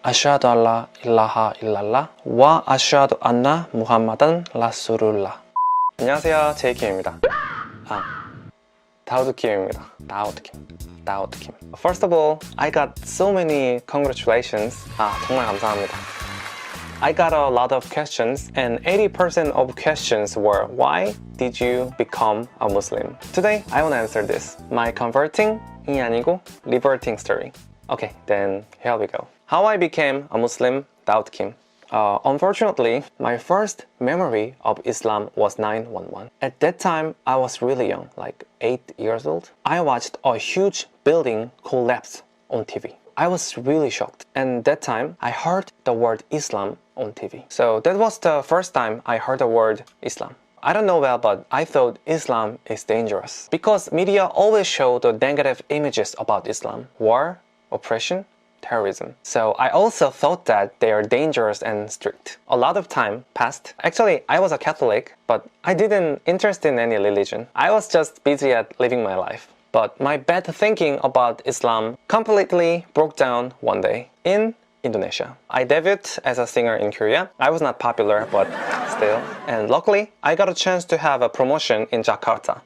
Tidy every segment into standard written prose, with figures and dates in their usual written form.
아syhadu alla ilaha illallah 와 아syhadu anna 무함마단 라수룰라. 안녕하세요, 제이킴입니다. 다우드 킴입니다. 다우드 킴. First of all, I got so many congratulations. 정말 감사합니다. I got a lot of questions, and 80% of questions were, why did you become a Muslim? Today, I want to answer this. My converting이 아니고 reverting story. Okay, then here we go. How I became a Muslim, Daud Kim. Unfortunately, my first memory of Islam was 9/11. At that time, I was really young, like 8 years old. I watched a huge building collapse on TV. I was really shocked, and that time I heard the word Islam on TV. So that was the first time I heard the word Islam. I don't know well, but I thought Islam is dangerous because media always show the negative images about Islam: war, oppression, terrorism. So I also thought that they are dangerous and strict. A lot of time passed. Actually, I was a Catholic, but I didn't interest in any religion. I was just busy at living my life. But my bad thinking about Islam completely broke down one day in Indonesia. I debuted as a singer in Korea. I was not popular, but still. And luckily, I got a chance to have a promotion in Jakarta.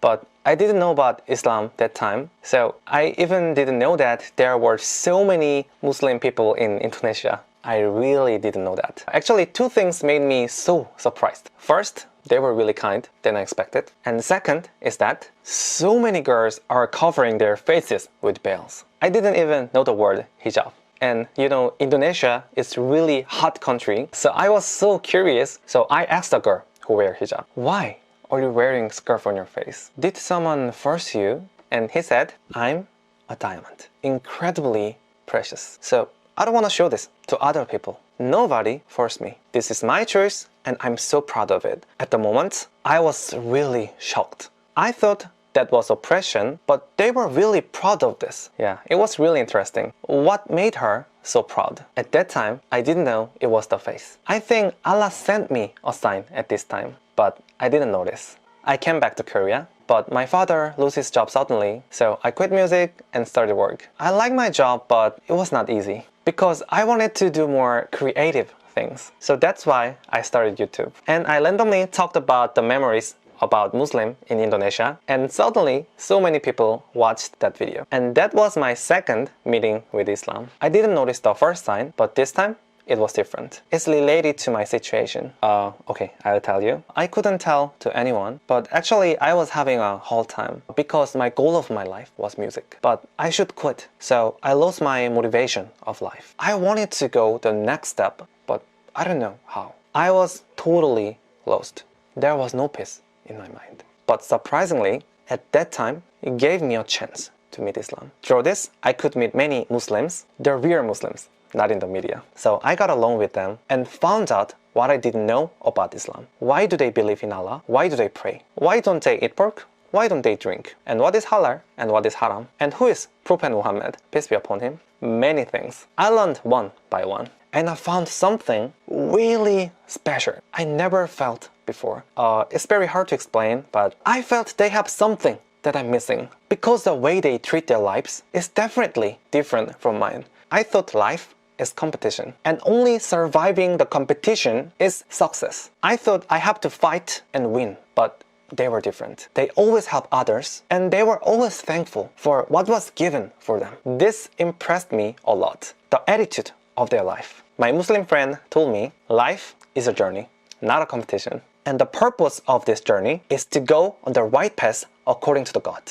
But I didn't know about Islam that time, so I even didn't know that there were so many Muslim people in Indonesia. I really didn't know that. Actually, two things made me so surprised. First, they were really kind than I expected. And second is that so many girls are covering their faces with veils. I didn't even know the word hijab. And you know, Indonesia is really hot country, so I was so curious. So I asked a girl who wear hijab, why are you wearing scarf on your face? Did someone force you? And he said, I'm a diamond, incredibly precious. So I don't want to show this to other people. Nobody forced me. This is my choice, and I'm so proud of it. At the moment, I was really shocked. I thought that was oppression, but they were really proud of this. Yeah, it was really interesting. What made her so proud? At that time, I didn't know it was the face. I think Allah sent me a sign at this time, but I didn't notice. I came back to Korea, but my father lost his job suddenly, so I quit music and started work. I liked my job, but it was not easy because I wanted to do more creative things. So that's why I started YouTube. And I randomly talked about the memories about Muslim in Indonesia, and suddenly so many people watched that video. And that was my second meeting with Islam. I didn't notice the first sign, but this time it was different. It's related to my situation. Okay, I'll tell you. I couldn't tell to anyone, but actually I was having a hard time because my goal of my life was music. But I should quit, so I lost my motivation of life. I wanted to go the next step, but I don't know how. I was totally lost. There was no peace in my mind. But surprisingly, at that time, it gave me a chance to meet Islam. Through this, I could meet many Muslims. They're real Muslims, not in the media. So I got along with them and found out what I didn't know about Islam. Why do they believe in Allah? Why do they pray? Why don't they eat pork? Why don't they drink? And what is halal and what is haram? And who is Prophet Muhammad, peace be upon him? Many things. I learned one by one. And I found something really special I never felt before. It's very hard to explain, but I felt they have something that I'm missing because the way they treat their lives is definitely different from mine. I thought life is competition, and only surviving the competition is success. I thought I have to fight and win, but they were different. They always help others, and they were always thankful for what was given for them. This impressed me a lot, the attitude of their life. My Muslim friend told me, life is a journey, not a competition. And the purpose of this journey is to go on the right path according to the God,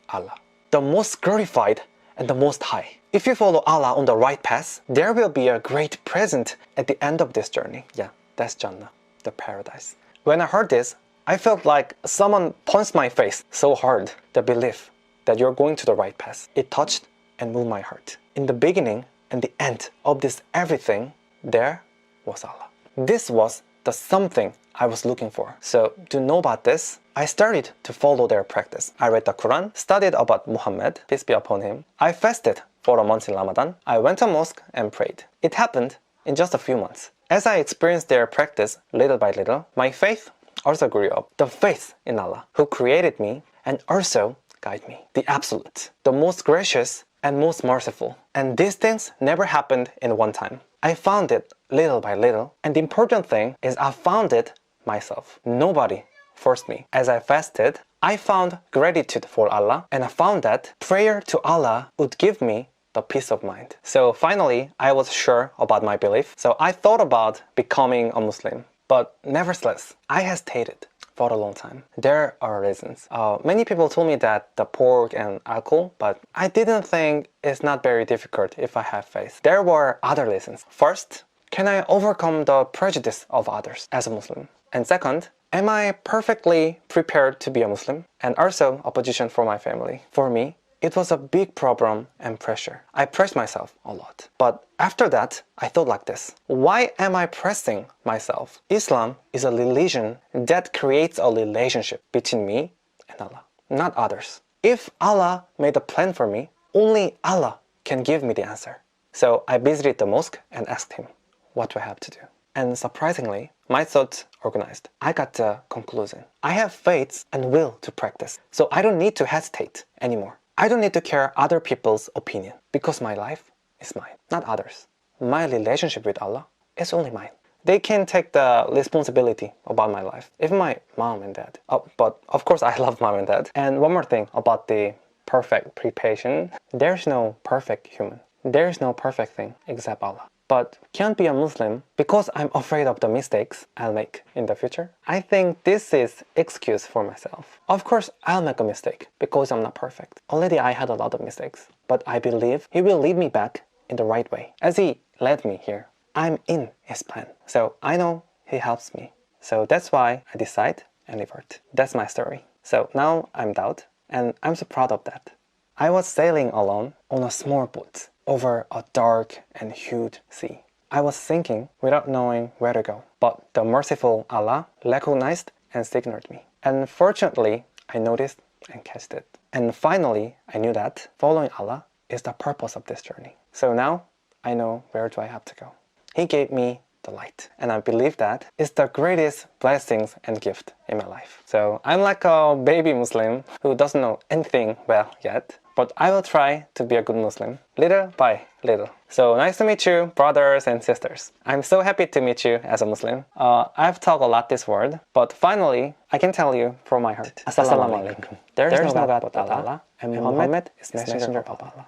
Allah, the most glorified and the most high. If you follow Allah on the right path, there will be a great present at the end of this journey. Yeah, that's Jannah, the paradise. When I heard this, I felt like someone punched my face so hard. The belief that you're going to the right path, it touched and moved my heart. In the beginning and the end of this everything, there was Allah. This was the something I was looking for. So to know about this, I started to follow their practice. I read the Quran, studied about Muhammad, peace be upon him. I fasted for a month in Ramadan. I went to mosque and prayed. It happened in just a few months. As I experienced their practice little by little, my faith also grew up. The faith in Allah, who created me, and also guide me. The absolute, the most gracious and most merciful. And these things never happened in one time. I found it little by little. And the important thing is I found it myself. Nobody forced me. As I fasted, I found gratitude for Allah, and I found that prayer to Allah would give me the peace of mind. So finally, I was sure about my belief. So I thought about becoming a Muslim. But nevertheless, I hesitated for a long time. There are reasons. Many people told me that the pork and alcohol, but I didn't think it's not very difficult if I have faith. There were other reasons. First, can I overcome the prejudice of others as a Muslim? And second, am I perfectly prepared to be a Muslim? And also a position for my family. For me, it was a big problem and pressure. I pressed myself a lot. But after that, I thought like this. Why am I pressing myself? Islam is a religion that creates a relationship between me and Allah, not others. If Allah made a plan for me, only Allah can give me the answer. So I visited the mosque and asked him, what do I have to do? And surprisingly, my thoughts organized. I got the conclusion. I have faith and will to practice. So I don't need to hesitate anymore. I don't need to care other people's opinion because my life is mine, not others. My relationship with Allah is only mine. They can take the responsibility about my life, even my mom and dad. But of course I love mom and dad. And one more thing about the perfect preparation. There's no perfect human. There's no perfect thing except Allah. But can't be a Muslim because I'm afraid of the mistakes I'll make in the future. I think this is excuse for myself. Of course, I'll make a mistake because I'm not perfect. Already I had a lot of mistakes, but I believe He will lead me back in the right way. As He led me here, I'm in His plan. So I know He helps me. So that's why I decide and revert. That's my story. So now I'm Daud, and I'm so proud of that. I was sailing alone on a small boat over a dark and huge sea. I was sinking without knowing where to go. But the merciful Allah recognized and signaled me. And fortunately, I noticed and catched it. And finally, I knew that following Allah is the purpose of this journey. So now, I know where do I have to go. He gave me the light. And I believe that is the greatest blessings and gift in my life. So I'm like a baby Muslim who doesn't know anything well yet. But I will try to be a good Muslim, little by little. So nice to meet you, brothers and sisters. I'm so happy to meet you as a Muslim. I've talked a lot this word, but finally, I can tell you from my heart. Assalamu alaikum. There is no God but Allah, and Muhammad is messenger of Allah.